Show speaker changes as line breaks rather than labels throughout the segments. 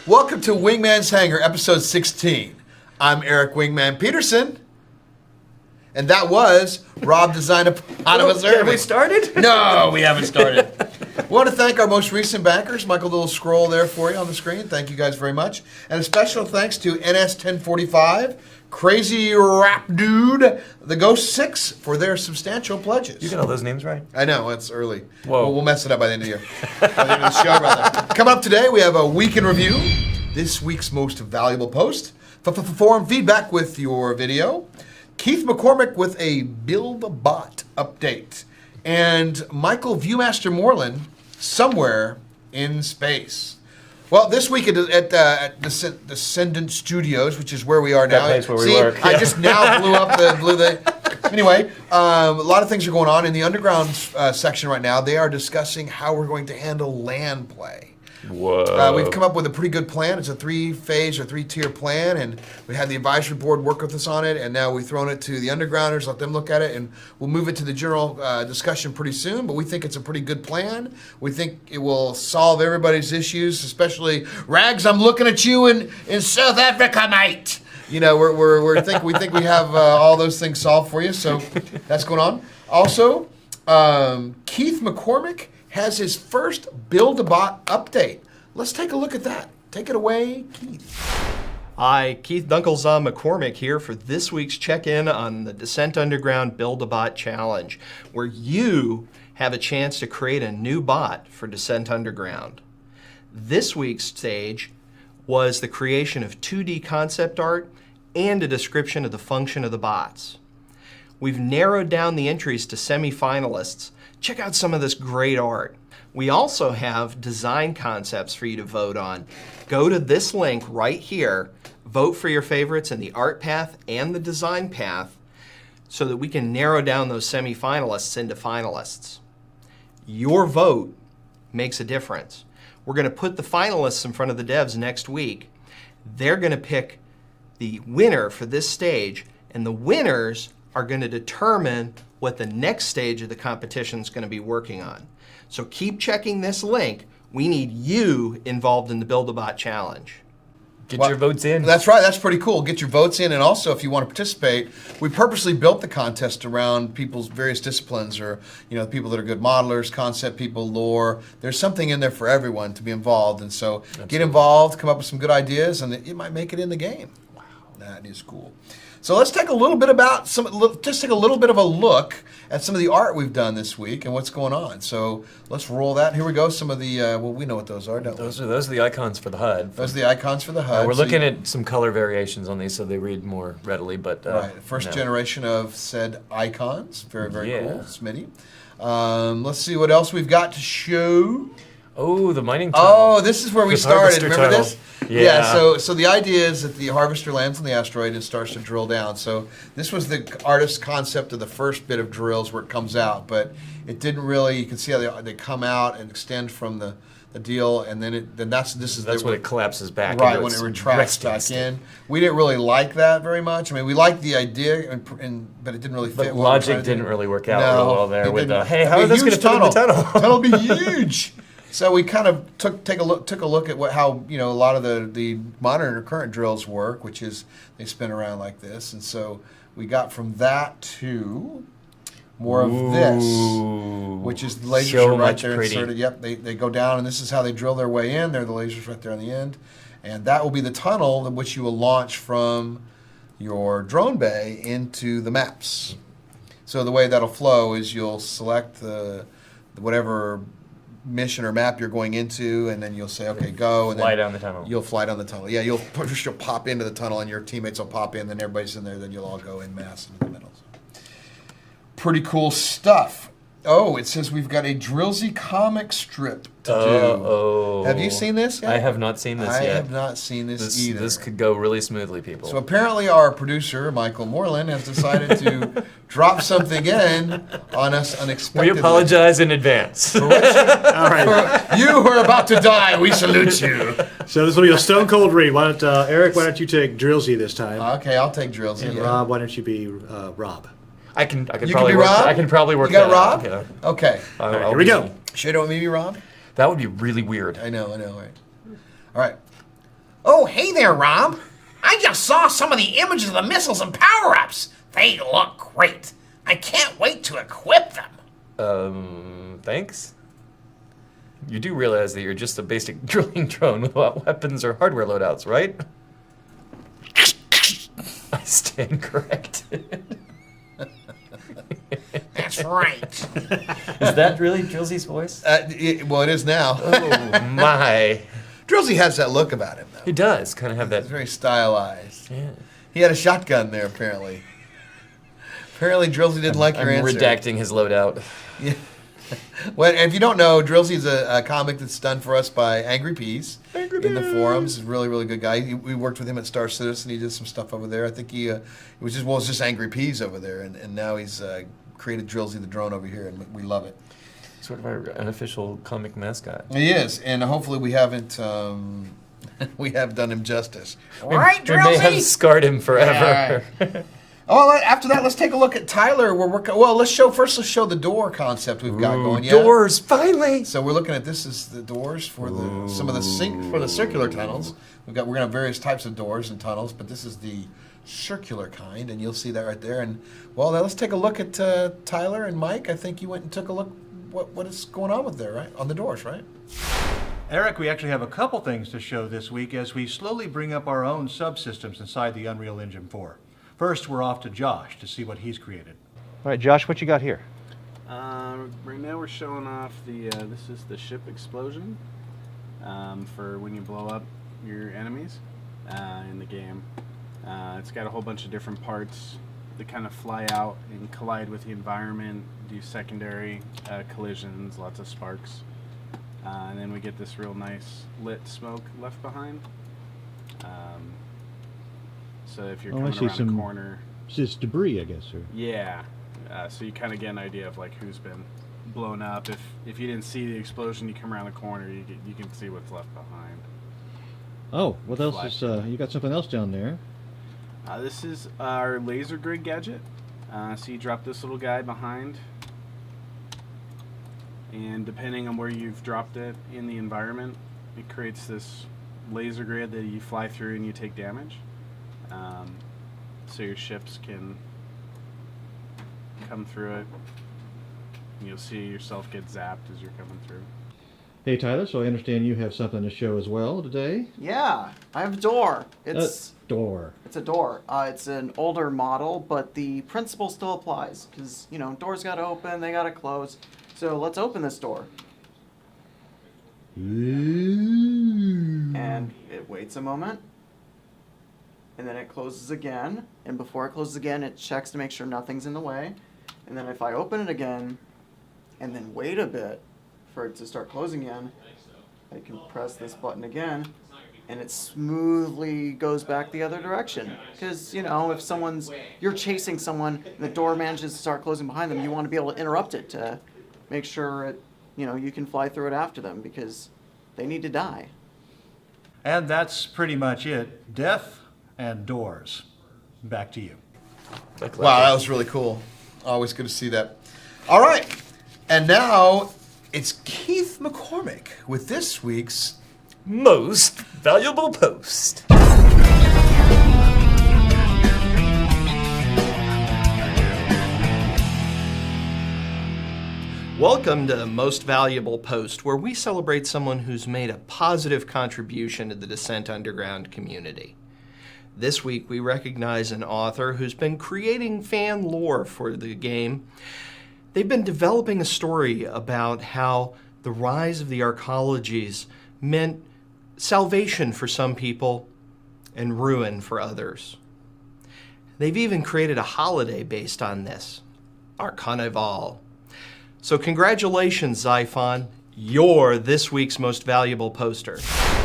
Welcome to Wingman's Hangar, episode 16. I'm Eric Wingman Peterson, and that was Rob Design Autonomous Serving.
Have we started?
No, we haven't started. We want to thank our most recent backers. Michael, little scroll there for you on the screen. Thank you guys very much. And a special thanks to NS1045, Crazy Rap Dude, the Ghost 6 for their substantial pledges.
You got all those names right?
I know, it's early.
Whoa.
We'll mess it up by the end of the year. By the end of the show, rather. Coming up today, we have a week in review, this week's most valuable post, forum feedback with your video, Keith McCormick with a Build-A-Bot update, and Michael Viewmaster Morlan somewhere in space. Well, this week at Descendent Studios, which is where we are now.
That place where we work.
I just now blew the. Anyway, a lot of things are going on in the underground section right now. They are discussing how we're going to handle land play.
Whoa.
We've come up with a pretty good plan. It's a 3-phase or 3-tier plan, and we had the advisory board work with us on it, and now we've thrown it to the undergrounders, let them look at it, and we'll move it to the general discussion pretty soon, but we think it's a pretty good plan. We think it will solve everybody's issues, especially, Rags, I'm looking at you in South Africa, mate. You know, we think we have all those things solved for you, so that's going on. Also, Keith McCormick has his first Build-A-Bot update. Let's take a look at that. Take it away, Keith.
Hi, Keith Dunkelzaw McCormick here for this week's check-in on the Descent Underground Build-A-Bot Challenge, where you have a chance to create a new bot for Descent Underground. This week's stage was the creation of 2D concept art and a description of the function of the bots. We've narrowed down the entries to semi-finalists. Check out some of this great art. We also have design concepts for you to vote on. Go to this link right here, vote for your favorites in the art path and the design path so that we can narrow down those semi-finalists into finalists. Your vote makes a difference. We're going to put the finalists in front of the devs next week. They're going to pick the winner for this stage, and the winners are going to determine what the next stage of the competition is going to be working on. So keep checking this link. We need you involved in the Build-A-Bot Challenge.
Get your votes in.
That's right. That's pretty cool. Get your votes in, and also if you want to participate, we purposely built the contest around people's various disciplines, or people that are good modelers, concept people, lore. There's something in there for everyone to be involved, and so get involved, come up with some good ideas, and it might make it in the game. Wow, that is cool. So let's take a little bit about just take a little bit of a look at some of the art we've done this week and what's going on. So let's roll that. Here we go. Some of the well, we know what those are, don't we?
Those are the icons for the HUD.
Those are the icons for the HUD.
We're looking at some color variations on these so they read more readily. But
right, first generation of said icons. Very cool, Smitty. Let's see what else we've got to show.
Oh, the mining tunnel.
Oh, this is where we started. Remember
tunnel.
this? Yeah. So the idea is that the harvester lands on the asteroid and starts to drill down. So this was the artist's concept of the first bit of drills where it comes out, but it didn't really. You can see how they come out and extend from the deal, and then that's
when it collapses back.
Right, when it retracts back in. We didn't really like that very much. I mean, we liked the idea, but it didn't really fit.
But logic didn't really work out real well there with
hey, how are those going to fit in the tunnel? Tunnel will be huge. So we kind of took a look at how a lot of the modern or current drills work, which is they spin around like this, and so we got from that to more of this, which is the lasers are right there inserted. Yep, they go down, and this is how they drill their way in. There are the lasers right there on the end, and that will be the tunnel in which you will launch from your drone bay into the maps. So the way that'll flow is you'll select the whatever mission or map you're going into, and then you'll say, okay, go, and
fly down the tunnel.
You'll fly down the tunnel. Yeah, you'll pop into the tunnel, and your teammates will pop in, then everybody's in there, then you'll all go in mass into the middle. So, pretty cool stuff. Oh, it says we've got a Drillsy comic strip to do. Have you seen this yet?
I have not seen this yet.
I have not seen this either.
This could go really smoothly, people.
So apparently our producer, Michael Morlan, has decided to drop something in on us unexpectedly.
We apologize in advance.
All right. For you who are about to die, we salute you.
So this will be a stone cold read. Eric, why don't you take Drillsy this time?
Okay, I'll take Drillsy.
And Rob, why don't you be Rob?
I can
You
probably
can be
work.
Rob?
I can probably work.
You got
that
Rob?
out. Yeah.
Okay.
Here we go.
Should I do me, Rob?
That would be really weird.
I know, right? All right.
Oh, hey there, Rob. I just saw some of the images of the missiles and power-ups. They look great. I can't wait to equip them.
Thanks? You do realize that you're just a basic drilling drone without weapons or hardware loadouts, right? I stand corrected.
That's right.
Is that really Drillsy's voice?
Well, it is now.
Oh, my.
Drillsy has that look about him, though.
He does kind of have
It's
that.
very stylized.
Yeah.
He had a shotgun there, apparently. Apparently, Drillsy didn't like your
I'm
answer.
redacting his loadout.
Yeah. Well, if you don't know, Drillsy's a comic that's done for us by Angry Peas in the forums. He's a really, really good guy. We worked with him at Star Citizen. He did some stuff over there. I think he was just Angry Peas over there, and now he's created Drillsy the drone over here, and we love it.
Sort of our unofficial comic mascot.
He is, and hopefully we haven't we have done him justice.
All right,
We may have
Drillsy.
scarred him forever.
Oh, after that, let's take a look at Tyler. Let's show the door concept we've got going. Yeah.
Doors, finally!
So we're looking at this as the doors for some of the circular tunnels. We're gonna have various types of doors and tunnels, but this is the circular kind, and you'll see that right there. And well, now let's take a look at Tyler and Mike. I think you went and took a look what is going on with there, right? On the doors, right?
Eric, we actually have a couple things to show this week as we slowly bring up our own subsystems inside the Unreal Engine 4. First, we're off to Josh to see what he's created.
All right, Josh, what you got here?
Right now we're showing off the, this is the ship explosion for when you blow up your enemies in the game. It's got a whole bunch of different parts that kind of fly out and collide with the environment, do secondary collisions, lots of sparks. And then we get this real nice lit smoke left behind. So if you're coming around a corner...
It's debris, I guess. Or...
Yeah. So you kind of get an idea of like who's been blown up. If you didn't see the explosion, you come around the corner, you can see what's left behind.
Oh, what else is... you got something else down there.
This is our laser grid gadget. So you drop this little guy behind. And depending on where you've dropped it in the environment, it creates this laser grid that you fly through and you take damage. So your ships can come through it. And you'll see yourself get zapped as you're coming through.
Hey, Tyler, so I understand you have something to show as well today.
Yeah, I have a door. It's
door.
It's a door. It's an older model, but the principle still applies because, you know, doors got to open, they got to close. So let's open this door.
Ooh.
And it waits a moment. And then it closes again. And before it closes again, it checks to make sure nothing's in the way. And then if I open it again and then wait a bit for it to start closing again, I can press this button again and it smoothly goes back the other direction. Because, you know, if you're chasing someone and the door manages to start closing behind them, you want to be able to interrupt it to make sure you can fly through it after them because they need to die.
And that's pretty much it. Death and doors. Back to you.
Wow, that was really cool. Always good to see that. All right, and now it's Keith McCormick with this week's
Most Valuable Post.
Welcome to Most Valuable Post, where we celebrate someone who's made a positive contribution to the Descent Underground community. This week, we recognize an author who's been creating fan lore for the game. They've been developing a story about how the rise of the arcologies meant salvation for some people and ruin for others. They've even created a holiday based on this, Carnival. So congratulations, Xiphon. You're this week's most valuable poster.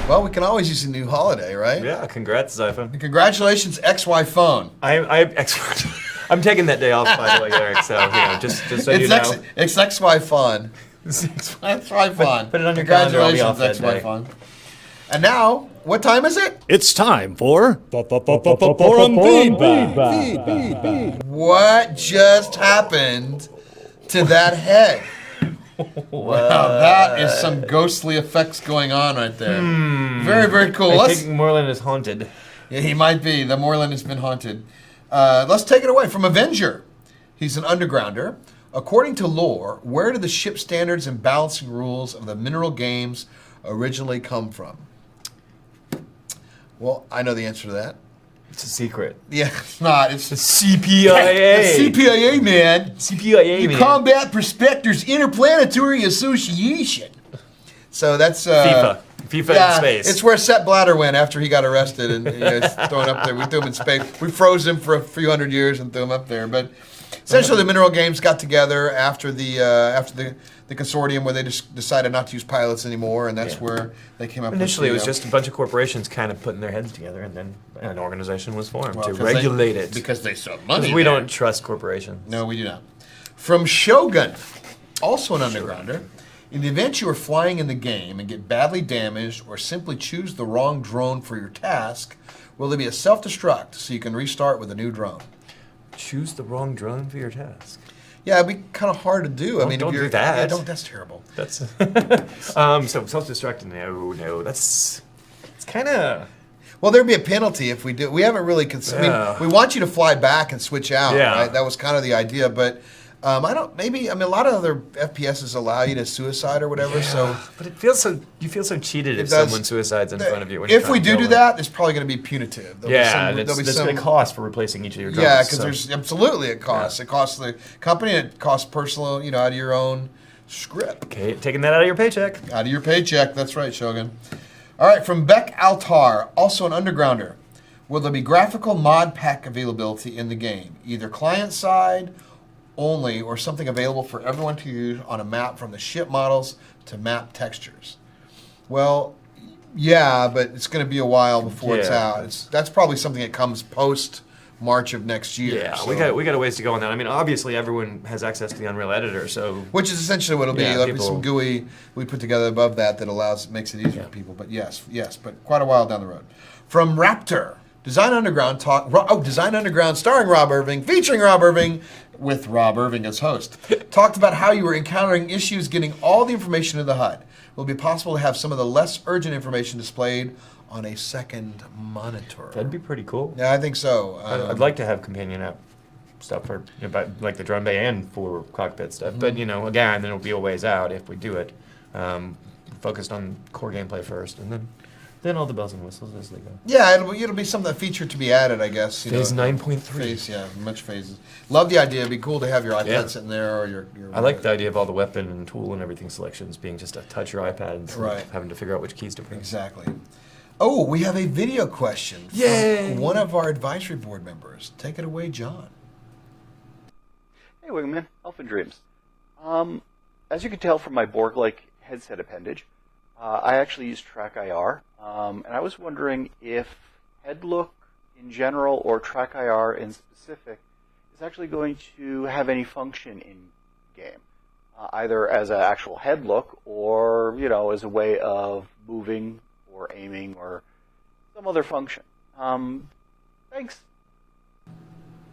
Well, we can always use a new holiday, right?
Yeah, congrats, Xiphon.
And congratulations, XY Phone.
I'm taking that day off, by the way, Eric, so, just so you know.
It's XY Fun. XY Fun.
Put it on your calendar, I'll be off
Congratulations,
that
XY
day.
Fun. And now, what time is it?
It's time for forum feedback.
What just happened to that head? Wow, that is some ghostly effects going on right there. Very, very cool.
I think Morlan is haunted.
Yeah, he might be. The Morlan has been haunted. Let's take it away from Avenger. He's an undergrounder. According to lore, where did the ship standards and balancing rules of the mineral games originally come from? Well, I know the answer to that.
It's a secret.
Yeah, it's not. It's
The CPIA.
the CPIA, man.
CPIA,
The
man.
Combat Prospectors Interplanetary Association. So that's
FIFA. FIFA in space.
It's where Sepp Blatter went after he got arrested and he's thrown up there. We threw him in space. We froze him for a few hundred years and threw him up there. But essentially, the mineral games got together after the consortium where they just decided not to use pilots anymore, and that's where they came up.
Initially, it
with
was just a bunch of corporations kind of putting their heads together, and then an organization was formed to
'cause
regulate it.
because they saw
Because
money.
we
there.
don't trust corporations.
No, we do not. From Shogun, also an undergrounder. In the event you are flying in the game and get badly damaged or simply choose the wrong drone for your task, will there be a self-destruct so you can restart with a new drone?
Choose the wrong drone for your task.
Yeah, it'd be kind of hard to do.
Don't do that.
Yeah, don't. That's terrible.
That's so self-destruct. No. It's kind of.
Well, there'd be a penalty if we do. We haven't really considered.
Yeah.
I mean, we want you to fly back and switch out.
Yeah.
Right? That was kind of the idea, but. I don't. Maybe. I mean, a lot of other FPSs allow you to suicide or whatever. So,
but it feels so. You feel so cheated if
It does.
someone suicides in front of you. When you're
if we
trying to
do
kill them.
that, it's probably going to be punitive. There'll be
that's
some-
going to cost for replacing each of your drones.
Yeah, because
so.
there's absolutely it costs. It costs the company. It costs personal. Out of your own script.
Okay, taking that out of your paycheck.
Out of your paycheck. That's right, Shogun. All right, from Beck Altar, also an undergrounder. Will there be graphical mod pack availability in the game, either client side only or something available for everyone to use on a map from the ship models to map textures? Well, yeah, but it's going to be a while before it's
Yeah.
out. That's probably something that comes post March of next year.
Yeah,
so-
we got a ways to go on that. I mean, obviously everyone has access to the Unreal Editor, so
Which is essentially what it'll be.
Yeah,
There'll be
people-
some GUI we put together above that makes it easier for people. But yes, but quite a while down the road. From Raptor, Design Underground Design Underground starring Rob Irving, featuring Rob Irving, with Rob Irving as host. Talked about how you were encountering issues getting all the information in the HUD. Will it be possible to have some of the less urgent information displayed on a second monitor?
that'd be pretty cool.
Yeah, I think so.
I'd like to have companion app stuff for like the drum bay and for cockpit stuff. But again, then it'll be a ways out if we do it. Focused on core gameplay first, and then all the bells and whistles as they go.
Yeah, it'll be some feature to be added, I guess.
Phase 9.3.
Phase, yeah, much phases. Love the idea. It'd be cool to have your iPad
Yeah.
sitting there or your
I like the idea of all the weapon and tool and everything selections being just to touch your iPad and
Right.
having to figure out which keys to press.
Exactly. Oh, we have a video question
Yay!
from one of our advisory board members. Take it away, John.
Hey, Wingman, Elfin Dreams. As you can tell from my Borg-like headset appendage, I actually use TrackIR, and I was wondering if HeadLook in general or TrackIR in specific is actually going to have any function in game, either as an actual head look or as a way of moving or aiming or some other function. Thanks.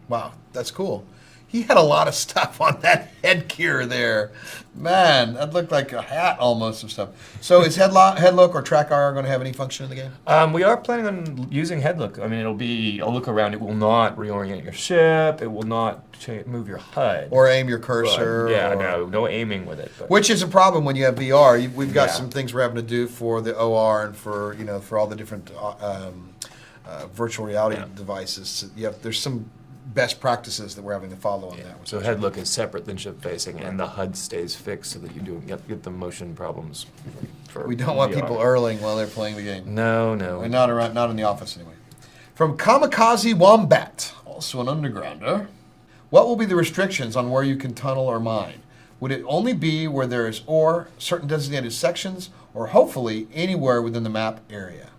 Wow, that's cool. He had a lot of stuff on that headgear there. Man, that looked like a hat almost or stuff. So is HeadLook or TrackIR going to have any function in the game?
We are planning on using HeadLook. I mean, it'll be a look around. It will not reorient your ship. It will not move your HUD.
Or aim your cursor?
Yeah,
or-
no aiming with it. But
Which is a problem when you have VR. We've got
Yeah.
some things we're having to do for the OR and for for all the different virtual reality devices. So there's some best practices that we're having to follow on that.
so HeadLook is separate than ship facing, and the HUD stays fixed so that you don't get the motion problems.
We don't want
VR.
people earling while they're playing the game.
No.
And not in the office anyway. From Kamikaze Wombat, also an undergrounder. What will be the restrictions on where you can tunnel or mine? Would it only be where there is ore, certain designated sections, or hopefully anywhere within the map area?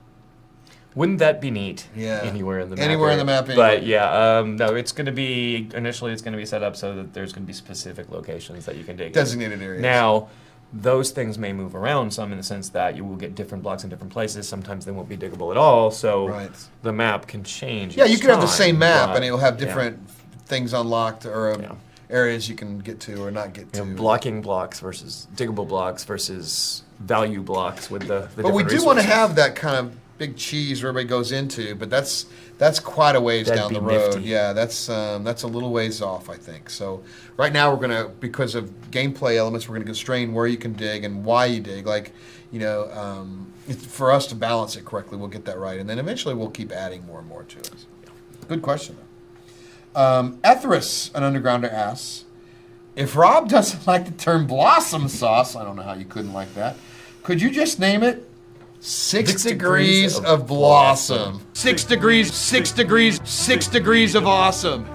Wouldn't that be neat?
Yeah.
Anywhere in the map.
Anywhere in
area.
the map,
But yeah, no, it's going to be, initially it's going to be set up so that there's going to be specific locations that you can dig.
Designated areas.
Now, those things may move around some in the sense that you will get different blocks in different places. Sometimes they won't be diggable at all, so the map can change.
Yeah,
each
you could have the
time,
same map
but-
and it'll have
yeah.
different things unlocked or areas you can get to or not get to.
Blocking blocks versus diggable blocks versus value blocks with the
But we
different
do want to
resources.
have that kind of big cheese where everybody goes into, but that's quite a ways
That'd
down
be
the road.
nifty.
Yeah, that's a little ways off, I think. So right now we're gonna, because of gameplay elements, we're gonna constrain where you can dig and why you dig. Like, for us to balance it correctly, we'll get that right, and then eventually we'll keep adding more and more to it. Good question though. Etherus, an undergrounder, asks, if Rob doesn't like the term blossom sauce, I don't know how you couldn't like that, could you just name it 6 degrees of blossom? 6 degrees, 6 degrees, 6 degrees of awesome.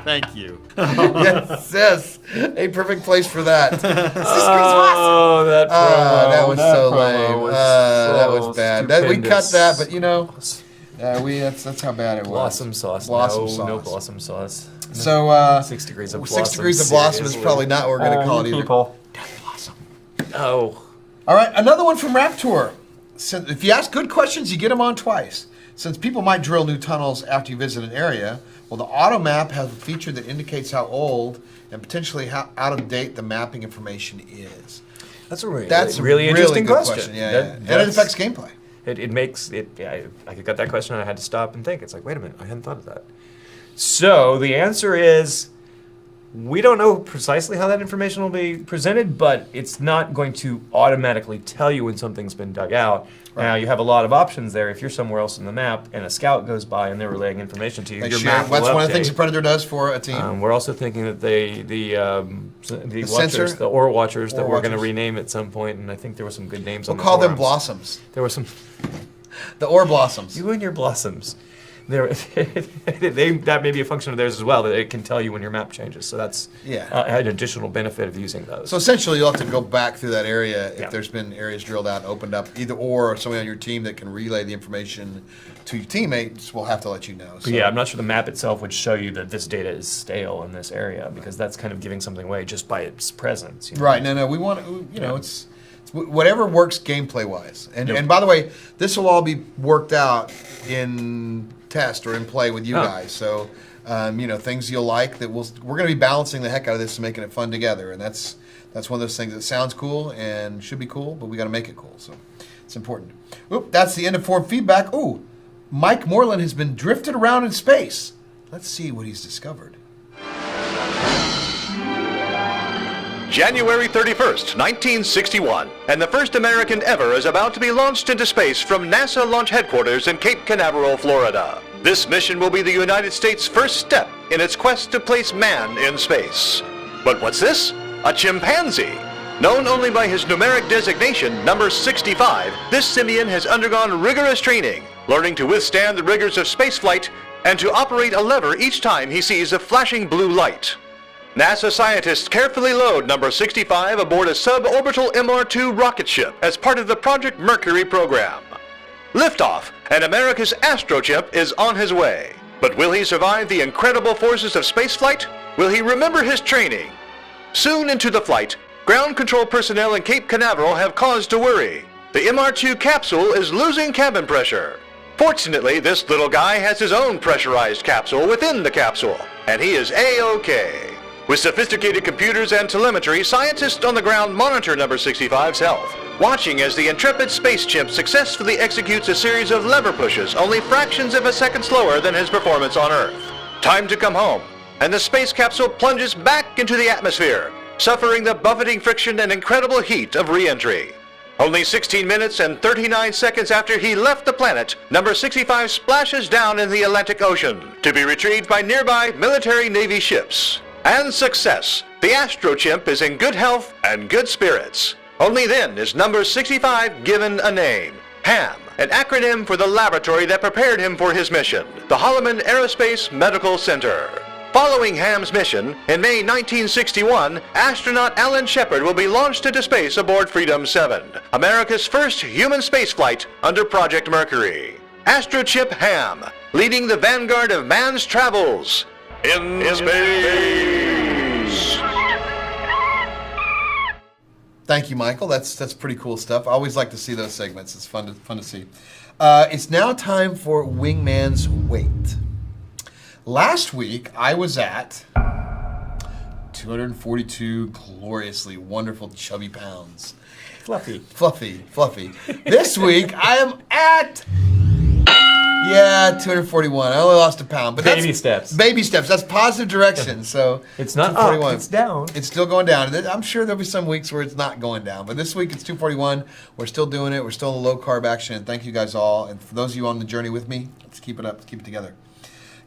Thank you. yes, a perfect place for that. 6 degrees of awesome.
Oh, that promo.
That was so
promo
lame.
was
That
so
was bad. We cut
stupendous.
that, but that's how bad it was.
Blossom sauce.
Blossom
No
sauce.
blossom sauce.
So
6 degrees of blossom.
6 degrees of blossom is
seriously.
probably not what we're going to call it either.
People. Oh.
All right, another one from Raptor. So if you ask good questions, you get them on twice. Since people might drill new tunnels after you visit an area, well, the auto map has a feature that indicates how old and potentially how out of date the mapping information is.
That's a really,
really
interesting
good
question.
Yeah,
That-
yeah. And it
that's-
affects gameplay.
It makes it. Yeah, I got that question and I had to stop and think. It's like, wait a minute, I hadn't thought of that. So the answer is, we don't know precisely how that information will be presented, but it's not going to automatically tell you when something's been dug out.
Right.
Now you have a lot of options there. If you're somewhere else in the map and a scout goes by and they're relaying information to you,
They
your
share-
map will
that's one of the things
update.
a Predator does for a team.
We're also thinking that the
sensor?
watchers, the ore watchers, that
Ore
we're going to
watchers.
rename at some point, and I think there were some good names on
We'll
the
call them
forums.
blossoms.
There were some.
The ore blossoms.
You and your blossoms. That may be a function of theirs as well, that it can tell you when your map changes. So that's an additional benefit of using those.
So essentially, you'll have to go back through that area if
Yeah.
there's been areas drilled out and opened up, either or somebody on your team that can relay the information to your teammates will have to let you know. So.
But yeah, I'm not sure the map itself would show you that this data is stale in this area, because that's kind of giving something away just by its presence.
Right. No. We want to. It's whatever works gameplay wise. And by the way, this will all be worked out in test or in play with you guys. So things you'll like that we're going to be balancing the heck out of this and making it fun together. And that's one of those things that sounds cool and should be cool, but we got to make it cool. So it's important. Oop, that's the end of form feedback. Ooh, Mike Morlan has been drifted around in space. Let's see what he's discovered.
January 31st, 1961, and the first American ever is about to be launched into space from NASA Launch Headquarters in Cape Canaveral, Florida. This mission will be the United States' first step in its quest to place man in space. But what's this? A chimpanzee. Known only by his numeric designation, number 65, this simian has undergone rigorous training, learning to withstand the rigors of spaceflight and to operate a lever each time he sees a flashing blue light. NASA scientists carefully load number 65 aboard a suborbital MR-2 rocket ship as part of the Project Mercury program. Liftoff, and America's astrochimp is on his way. But will he survive the incredible forces of spaceflight? Will he remember his training? Soon into the flight, ground control personnel in Cape Canaveral have cause to worry. The MR-2 capsule is losing cabin pressure. Fortunately, this little guy has his own pressurized capsule within the capsule, and he is A-OK. With sophisticated computers and telemetry, scientists on the ground monitor number 65's health, watching as the intrepid space chimp successfully executes a series of lever pushes only fractions of a second slower than his performance on Earth. Time to come home, and the space capsule plunges back into the atmosphere, suffering the buffeting friction and incredible heat of re-entry. Only 16 minutes and 39 seconds after he left the planet, number 65 splashes down in the Atlantic Ocean to be retrieved by nearby military Navy ships. And success! The astrochimp is in good health and good spirits. Only then is number 65 given a name, HAM, an acronym for the laboratory that prepared him for his mission, the Holloman Aerospace Medical Center. Following HAM's mission, in May 1961, astronaut Alan Shepard will be launched into space aboard Freedom 7, America's first human spaceflight under Project Mercury. Astrochimp HAM, leading the vanguard of man's travels in space.
Thank you, Michael. That's pretty cool stuff. I always like to see those segments. It's fun to see. It's now time for Wingman's Wait. Last week, I was at 242 gloriously wonderful chubby pounds.
Fluffy.
Fluffy. This week I am at 241. I only lost a pound, but
Baby steps.
Baby steps. That's positive direction. So
It's not
241.
up, it's down.
It's still going down. I'm sure there'll be some weeks where it's not going down, but this week it's 241. We're still doing it. We're still in the low carb action. And thank you guys all. And for those of you on the journey with me, let's keep it up. Let's keep it together.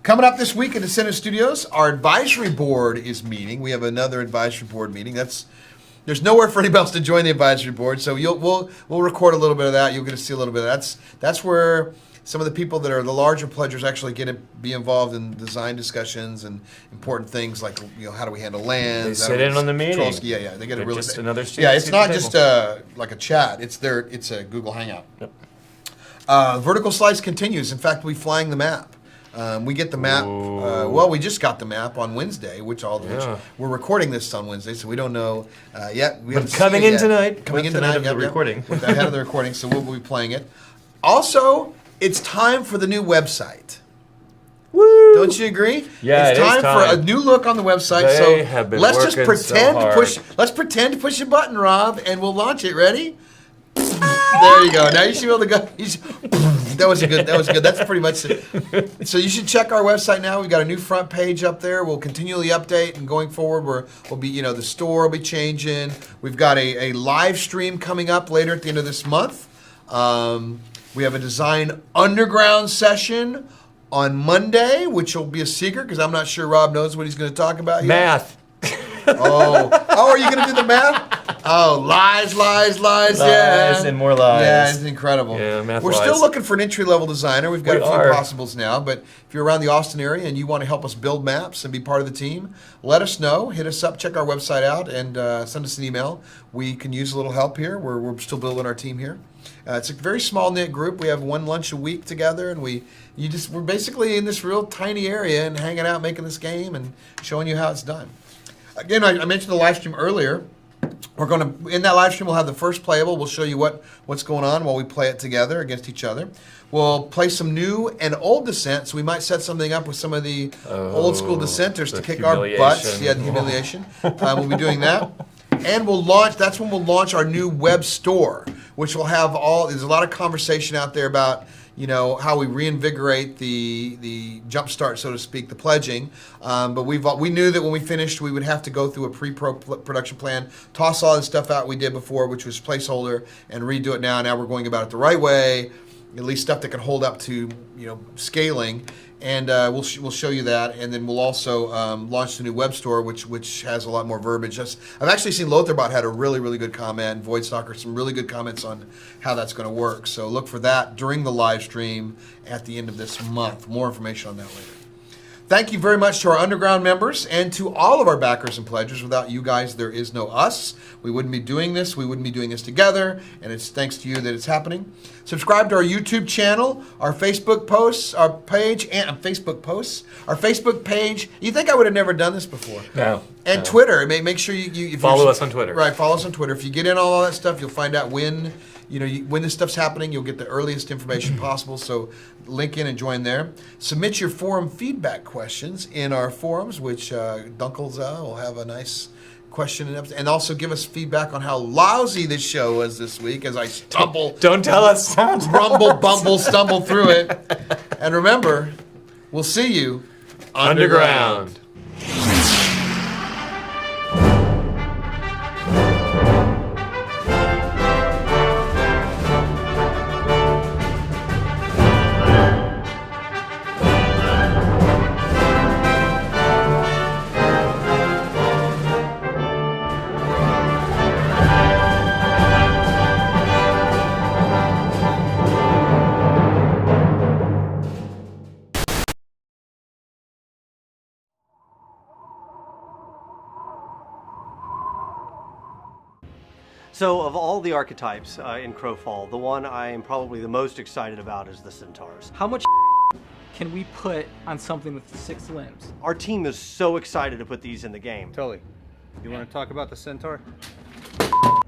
Coming up this week at Descendent Studios, our advisory board is meeting. We have another advisory board meeting. There's nowhere for anybody else to join the advisory board, so we'll record a little bit of that. You'll get to see a little bit of that. That's where some of the people that are the larger pledgers actually get to be involved in design discussions and important things like how do we handle lands.
They sit in on the meeting.
Yeah, they get
They're
a really
just another
yeah. It's not
table.
just like a chat. It's a Google Hangout.
Yep.
Vertical slice continues. In fact, we're flying the map. We get the map. We just got the map on Wednesday, which we're recording this on Wednesday, so we don't know yet. We haven't
coming
seen it
in
yet.
tonight.
Coming in
With the night
tonight
of the recording.
Ahead of the recording, so we'll be playing it. Also, it's time for the new website.
Woo!
Don't you agree?
Yeah,
it's
it is
time for
time.
a new look on the website.
They
so
have been
let's just
working so
pretend to
hard.
push. Let's pretend to push a button, Rob, and we'll launch it. Ready? There you go. Now you should be able to go. That was good. That's pretty much it. So you should check our website now. We've got a new front page up there. We'll continually update, and going forward, we'll be, the store will be changing. We've got a live stream coming up later at the end of this month. We have a design underground session on Monday, which will be a secret because I'm not sure Rob knows what he's going to talk about yet.
Math.
Are you going to do the math? Oh, lies, yeah.
And more lies.
Yeah, it's incredible.
Yeah, math
We're
lies.
still looking for an entry-level designer. We've got
We
a few
are.
possibles now, but if you're around the Austin area and you want to help us build maps and be part of the team, let us know. Hit us up, check our website out, and send us an email. We can use a little help here. We're still building our team here. It's a very small-knit group. We have one lunch a week together, and we're basically in this real tiny area and hanging out, making this game, and showing you how it's done. Again, I mentioned the live stream earlier. We're going to, in that live stream, we'll have the first playable. We'll show you what's going on while we play it together against each other. We'll play some new and old Descent, so we might set something up with some of the old school Dissenters to kick our butts. Yeah, the humiliation. We'll be doing that. And that's when we'll launch our new web store, which will have there's a lot of conversation out there about, how we reinvigorate the jump start, so to speak, the pledging. But we knew that when we finished, we would have to go through a pre-production plan, toss all the stuff out we did before, which was placeholder, and redo it now. Now we're going about it the right way, at least stuff that can hold up to scaling. And we'll show you that, and then we'll also launch the new web store, which has a lot more verbiage. I've actually seen Lotherbot had a really, really good comment, and Voidstalker, some really good comments on how that's going to work. So look for that during the live stream at the end of this month. More information on that later. Thank you very much to our underground members and to all of our backers and pledgers. Without you guys, there is no us. We wouldn't be doing this. We wouldn't be doing this together, and it's thanks to you that it's happening. Subscribe to our YouTube channel, our Facebook posts, our Facebook page. You think I would have never done this before?
No.
And Twitter. Make sure you
follow us on Twitter.
Right, follow us on Twitter. If you get in all that stuff, you'll find out when this stuff's happening. You'll get the earliest information possible. So link in and join there. Submit your forum feedback questions in our forums, which Dunkles will have a nice question and also give us feedback on how lousy this show was this week as I stumble.
Don't tell us.
Bumble, stumble through it. And remember, we'll see you underground.
So of all the archetypes in Crowfall, the one I am probably the most excited about is the Centaurs.
How much can we put on something with 6 limbs?
Our team is so excited to put these in the game.
Tully, you want to talk about the Centaur?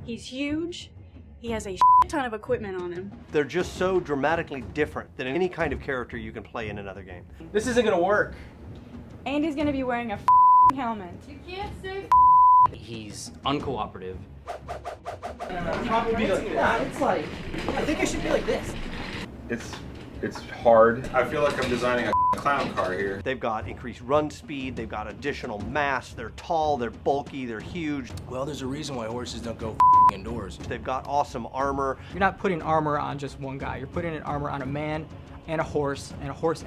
He's huge. He has a ton of equipment on him.
They're just so dramatically different than any kind of character you can play in another game.
This isn't gonna work.
And he's gonna be wearing a helmet.
You can't say
He's uncooperative.
probably like
It's like, I think it should be like this.
It's hard. I feel like I'm designing a clown car here.
They've got increased run speed, they've got additional mass, they're tall, they're bulky, they're huge.
Well, there's a reason why horses don't go indoors.
They've got awesome armor.
You're not putting armor on just one guy. You're putting an armor on a man and a horse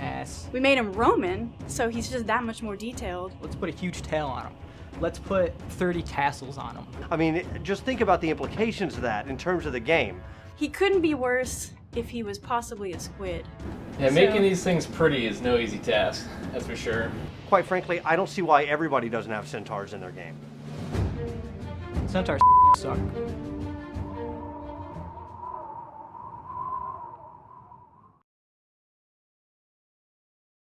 ass.
We made him Roman, so he's just that much more detailed.
Let's put a huge tail on him. Let's put 30 tassels on him.
I mean, just think about the implications of that in terms of the game.
He couldn't be worse if he was possibly a squid.
Yeah, making these things pretty is no easy task, that's for sure.
Quite frankly, I don't see why everybody doesn't have centaurs in their game.
Centaurs suck.